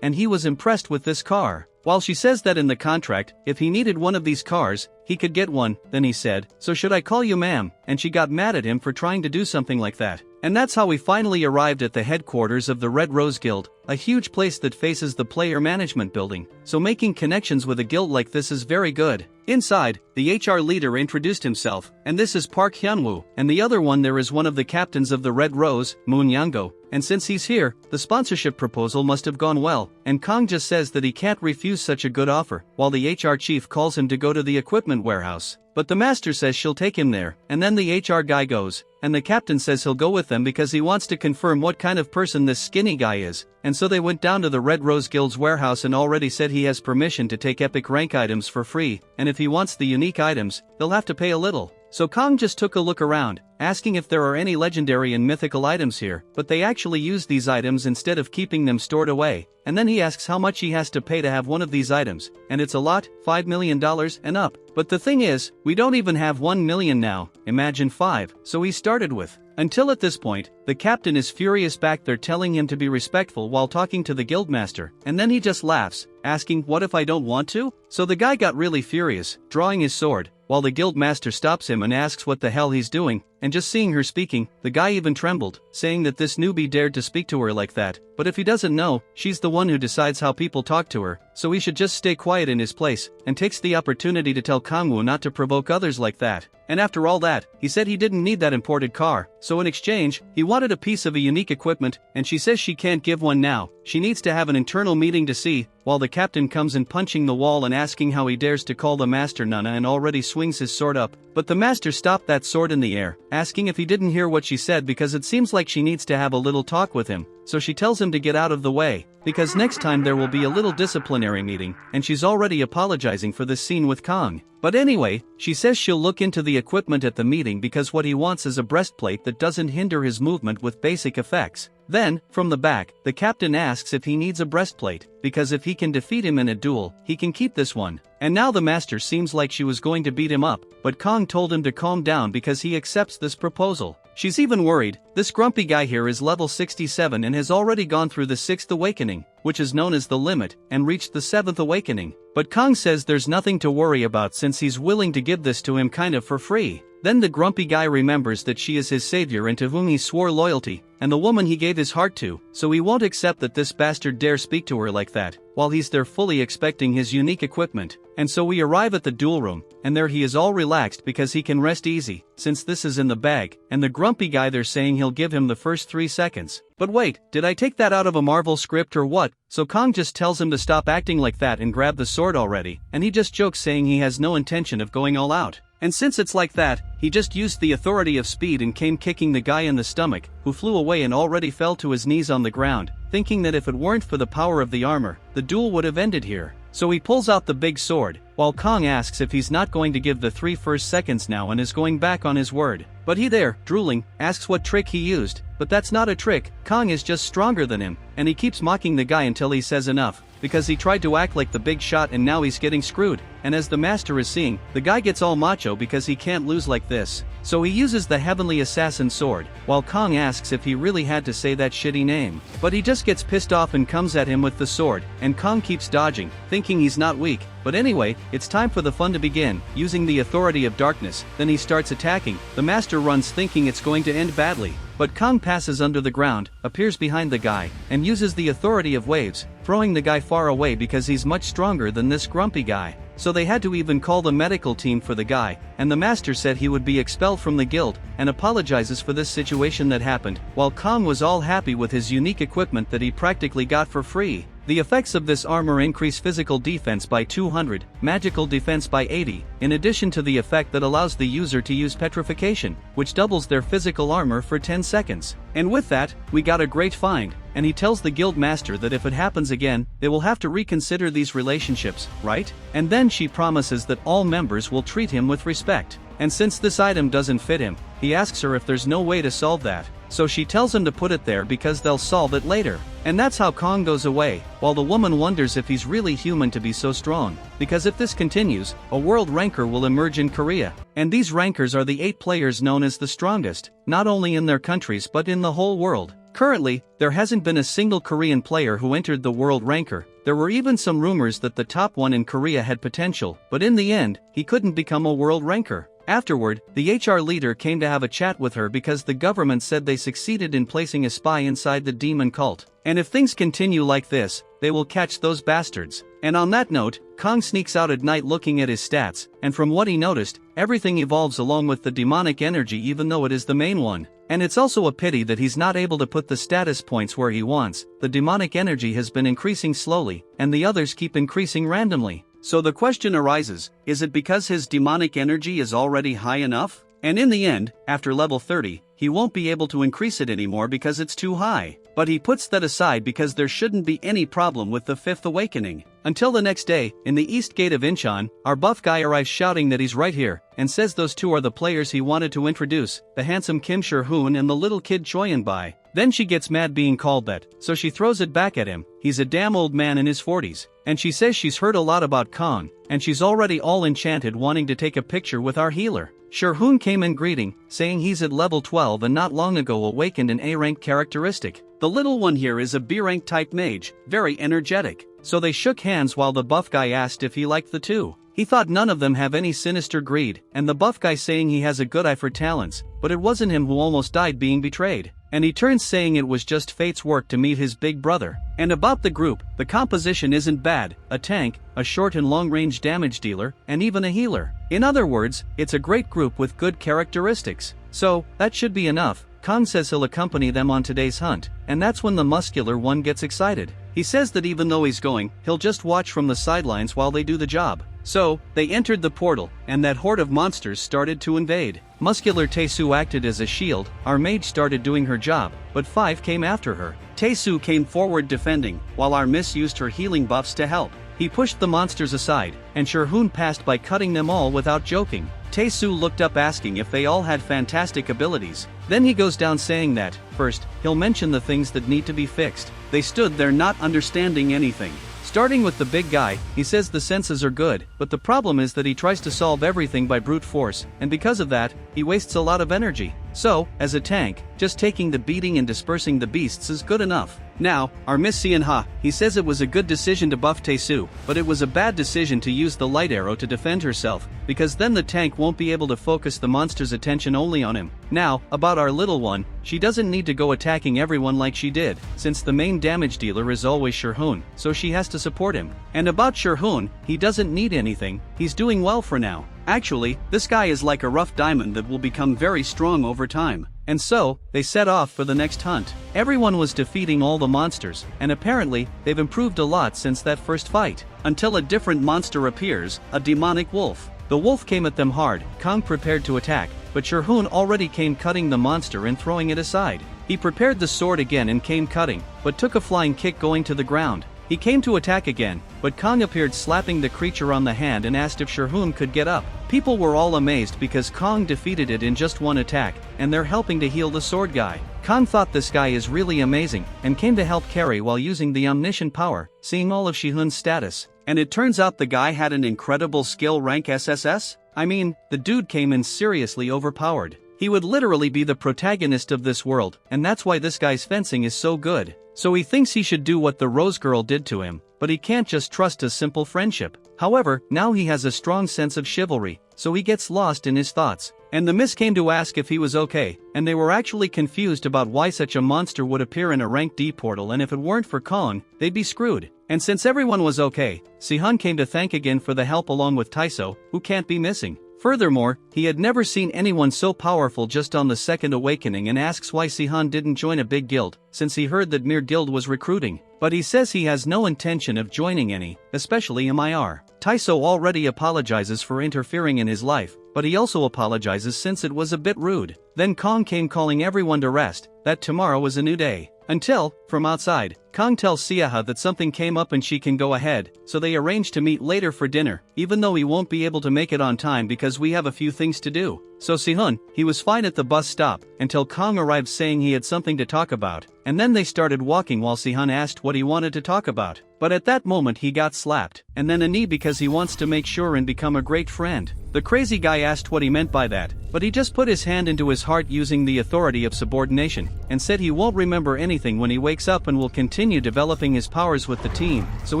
and he was impressed with this car. While she says that in the contract, if he needed one of these cars, he could get one, then he said, "So should I call you ma'am?" And she got mad at him for trying to do something like that. And that's how we finally arrived at the headquarters of the Red Rose Guild, a huge place that faces the player management building, so making connections with a guild like this is very good. Inside, the HR leader introduced himself, and this is Park Hyunwoo, and the other one there is one of the captains of the Red Rose, Moon Yango, and since he's here, the sponsorship proposal must have gone well, and Kong just says that he can't refuse such a good offer, while the HR chief calls him to go to the equipment warehouse. But the master says she'll take him there, and then the HR guy goes, and the captain says he'll go with them because he wants to confirm what kind of person this skinny guy is, and so they went down to the Red Rose Guild's warehouse and already said he has permission to take epic rank items for free, and if he wants the unique items, he'll have to pay a little. So Kong just took a look around, asking if there are any legendary and mythical items here, but they actually use these items instead of keeping them stored away, and then he asks how much he has to pay to have one of these items, and it's a lot, $5 million and up. But the thing is, we don't even have 1 million now, imagine 5, so he started with. Until at this point, the captain is furious back there telling him to be respectful while talking to the guildmaster, and then he just laughs, asking what if I don't want to? So the guy got really furious, drawing his sword, while the guildmaster stops him and asks what the hell he's doing, and just seeing her speaking, the guy even trembled, saying that this newbie dared to speak to her like that, but if he doesn't know, she's the one who decides how people talk to her, so he should just stay quiet in his place, and takes the opportunity to tell Kangwoo not to provoke others like that. And after all that, he said he didn't need that imported car, so in exchange, he wanted a piece of a unique equipment, and she says she can't give one now, she needs to have an internal meeting to see, while the captain comes in punching the wall and asking how he dares to call the master Nana and already swings his sword up, but the master stopped that sword in the air, asking if he didn't hear what she said because it seems like she needs to have a little talk with him, so she tells him to get out of the way, because next time there will be a little disciplinary meeting, and she's already apologizing for this scene with Kong. But anyway, she says she'll look into the equipment at the meeting because what he wants is a breastplate that doesn't hinder his movement with basic effects. Then, from the back, the captain asks if he needs a breastplate, because if he can defeat him in a duel, he can keep this one. And now the master seems like she was going to beat him up, but Kong told him to calm down because he accepts this proposal. She's even worried, this grumpy guy here is level 67 and has already gone through the 6th awakening, which is known as the limit, and reached the 7th awakening. But Kong says there's nothing to worry about since he's willing to give this to him kind of for free. Then the grumpy guy remembers that she is his savior and to whom he swore loyalty, and the woman he gave his heart to, so he won't accept that this bastard dare speak to her like that, while he's there fully expecting his unique equipment. And so we arrive at the duel room, and there he is all relaxed because he can rest easy, since this is in the bag, and the grumpy guy there saying he'll give him the first 3 seconds. But wait, did I take that out of a Marvel script or what? So Kong just tells him to stop acting like that and grab the sword already, and he just jokes saying he has no intention of going all out. And since it's like that, he just used the authority of speed and came kicking the guy in the stomach, who flew away and already fell to his knees on the ground, thinking that if it weren't for the power of the armor, the duel would have ended here. So he pulls out the big sword, while Kong asks if he's not going to give the 3 first seconds now and is going back on his word. But he there, drooling, asks what trick he used, but that's not a trick, Kong is just stronger than him, and he keeps mocking the guy until he says enough, because he tried to act like the big shot and now he's getting screwed, and as the master is seeing, the guy gets all macho because he can't lose like this. So he uses the heavenly assassin sword, while Kong asks if he really had to say that shitty name. But he just gets pissed off and comes at him with the sword, and Kong keeps dodging, thinking he's not weak. But anyway, it's time for the fun to begin, using the authority of darkness, then he starts attacking, the master runs thinking it's going to end badly. But Kong passes under the ground, appears behind the guy, and uses the authority of waves, throwing the guy far away because he's much stronger than this grumpy guy. So they had to even call the medical team for the guy, and the master said he would be expelled from the guild, and apologizes for this situation that happened, while Kong was all happy with his unique equipment that he practically got for free. The effects of this armor increase physical defense by 200, magical defense by 80, in addition to the effect that allows the user to use petrification, which doubles their physical armor for 10 seconds. And with that, we got a great find, and he tells the guild master that if it happens again, they will have to reconsider these relationships, right? And then she promises that all members will treat him with respect. And since this item doesn't fit him, he asks her if there's no way to solve that. So she tells him to put it there because they'll solve it later. And that's how Kong goes away, while the woman wonders if he's really human to be so strong. Because if this continues, a world ranker will emerge in Korea. And these rankers are the 8 players known as the strongest, not only in their countries but in the whole world. Currently, there hasn't been a single Korean player who entered the world ranker. There were even some rumors that the top one in Korea had potential, but in the end, he couldn't become a world ranker. Afterward, the HR leader came to have a chat with her because the government said they succeeded in placing a spy inside the demon cult. And if things continue like this, they will catch those bastards. And on that note, Kong sneaks out at night looking at his stats, and from what he noticed, everything evolves along with the demonic energy even though it is the main one. And it's also a pity that he's not able to put the status points where he wants. The demonic energy has been increasing slowly, and the others keep increasing randomly. So the question arises, is it because his demonic energy is already high enough? And in the end, after level 30, he won't be able to increase it anymore because it's too high. But he puts that aside because there shouldn't be any problem with the 5th awakening. Until the next day, in the east gate of Incheon, our buff guy arrives shouting that he's right here, and says those two are the players he wanted to introduce, the handsome Kim Sher-hoon and the little kid Choyeon-bai. Then she gets mad being called that, so she throws it back at him. He's a damn old man in his 40s. And she says she's heard a lot about Kong, and she's already all enchanted wanting to take a picture with our healer. Sher-hoon came in greeting, saying he's at level 12 and not long ago awakened an A-rank characteristic. The little one here is a B-rank type mage, very energetic. So they shook hands while the buff guy asked if he liked the two. He thought none of them have any sinister greed, and the buff guy saying he has a good eye for talents, but it wasn't him who almost died being betrayed. And he turns saying it was just fate's work to meet his big brother. And about the group, the composition isn't bad, a tank, a short and long-range damage dealer, and even a healer. In other words, it's a great group with good characteristics. So, that should be enough. Kong says he'll accompany them on today's hunt, and that's when the muscular one gets excited. He says that even though he's going, he'll just watch from the sidelines while they do the job. So, they entered the portal, and that horde of monsters started to invade. Muscular Taesu acted as a shield, our mage started doing her job, but 5 came after her. Taesu came forward defending, while our miss used her healing buffs to help. He pushed the monsters aside, and Sher-hoon passed by cutting them all without joking. Taesu looked up asking if they all had fantastic abilities. Then he goes down saying that, first, he'll mention the things that need to be fixed. They stood there not understanding anything. Starting with the big guy, he says the senses are good, but the problem is that he tries to solve everything by brute force, and because of that, he wastes a lot of energy. So, as a tank, just taking the beating and dispersing the beasts is good enough. Now, our Miss Seon-ha, he says it was a good decision to buff Taesu, but it was a bad decision to use the light arrow to defend herself, because then the tank won't be able to focus the monster's attention only on him. Now, about our little one, she doesn't need to go attacking everyone like she did, since the main damage dealer is always Sher-hoon, so she has to support him. And about Sher-hoon, he doesn't need anything, he's doing well for now. Actually, this guy is like a rough diamond that will become very strong over time. And so, they set off for the next hunt. Everyone was defeating all the monsters, and apparently, they've improved a lot since that first fight. Until a different monster appears, a demonic wolf. The wolf came at them hard, Kong prepared to attack, but Sher-hoon already came cutting the monster and throwing it aside. He prepared the sword again and came cutting, but took a flying kick going to the ground. He came to attack again, but Kong appeared slapping the creature on the hand and asked if Sher-hoon could get up. People were all amazed because Kong defeated it in just one attack, and they're helping to heal the sword guy. Kong thought this guy is really amazing, and came to help carry while using the omniscient power, seeing all of Sher-hoon's status. And it turns out the guy had an incredible skill rank SSS? I mean, the dude came in seriously overpowered. He would literally be the protagonist of this world, and that's why this guy's fencing is so good. So he thinks he should do what the Rose Girl did to him, but he can't just trust a simple friendship. However, now he has a strong sense of chivalry, so he gets lost in his thoughts. And the miss came to ask if he was okay, and they were actually confused about why such a monster would appear in a rank D portal, and if it weren't for Kong, they'd be screwed. And since everyone was okay, Sehun came to thank again for the help along with Taiso, who can't be missing. Furthermore, he had never seen anyone so powerful just on the second awakening and asks why Sehun didn't join a big guild, since he heard that Mir Guild was recruiting. But he says he has no intention of joining any, especially MIR. Taiso already apologizes for interfering in his life, but he also apologizes since it was a bit rude. Then Kong came calling everyone to rest, that tomorrow was a new day. Until, from outside, Kong tells Seon-ha that something came up and she can go ahead, so they arrange to meet later for dinner, even though he won't be able to make it on time because we have a few things to do. So Sehun, he was fine at the bus stop, until Kong arrived saying he had something to talk about, and then they started walking while Sehun asked what he wanted to talk about. But at that moment he got slapped, and then a knee because he wants to make sure and become a great friend. The crazy guy asked what he meant by that, but he just put his hand into his heart using the authority of subordination, and said he won't remember anything when he wakes up and will continue developing his powers with the team, so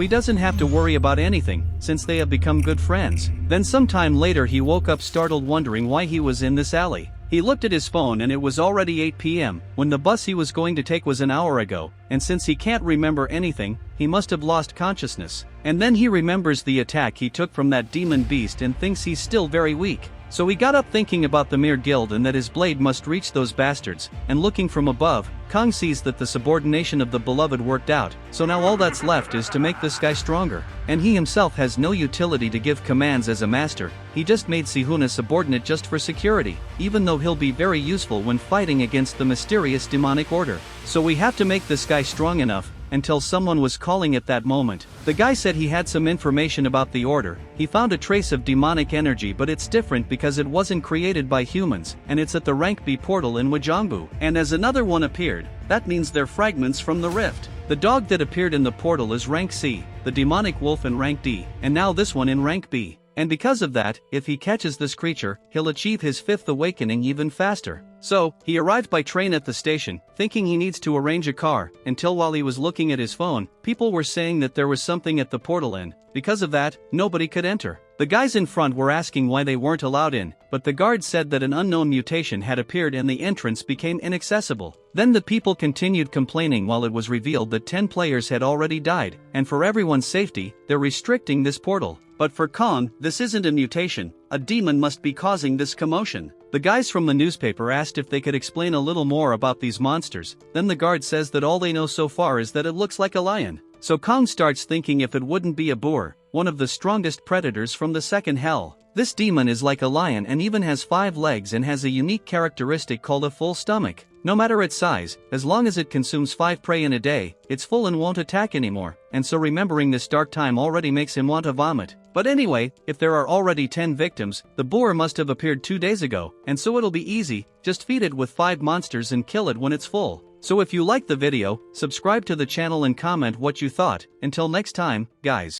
he doesn't have to worry about anything, since they have become good friends. Then sometime later he woke up startled wondering why he was in this alley. He looked at his phone and it was already 8 p.m, when the bus he was going to take was an hour ago, and since he can't remember anything, he must have lost consciousness. And then he remembers the attack he took from that demon beast and thinks he's still very weak. So he got up thinking about the Mere Guild and that his blade must reach those bastards, and looking from above, Kong sees that the subordination of the beloved worked out, so now all that's left is to make this guy stronger. And he himself has no utility to give commands as a master, he just made Sehun a subordinate just for security, even though he'll be very useful when fighting against the mysterious demonic order. So we have to make this guy strong enough, until someone was calling at that moment. The guy said he had some information about the order. He found a trace of demonic energy, but it's different because it wasn't created by humans, and it's at the rank B portal in Wajangbu. And as another one appeared, that means they're fragments from the rift. The dog that appeared in the portal is rank C, the demonic wolf in rank D, and now this one in rank B. And because of that, if he catches this creature, he'll achieve his 5th awakening even faster. So, he arrived by train at the station, thinking he needs to arrange a car, until while he was looking at his phone, people were saying that there was something at the portal and, because of that, nobody could enter. The guys in front were asking why they weren't allowed in, but the guard said that an unknown mutation had appeared and the entrance became inaccessible. Then the people continued complaining while it was revealed that 10 players had already died, and for everyone's safety, they're restricting this portal. But for Kong, this isn't a mutation, a demon must be causing this commotion. The guys from the newspaper asked if they could explain a little more about these monsters, then the guard says that all they know so far is that it looks like a lion. So Kong starts thinking if it wouldn't be a boar, one of the strongest predators from the second hell. This demon is like a lion and even has 5 legs and has a unique characteristic called a full stomach. No matter its size, as long as it consumes 5 prey in a day, it's full and won't attack anymore, and so remembering this dark time already makes him want to vomit. But anyway, if there are already 10 victims, the boar must have appeared 2 days ago, and so it'll be easy, just feed it with 5 monsters and kill it when it's full. So if you liked the video, subscribe to the channel and comment what you thought. Until next time, guys.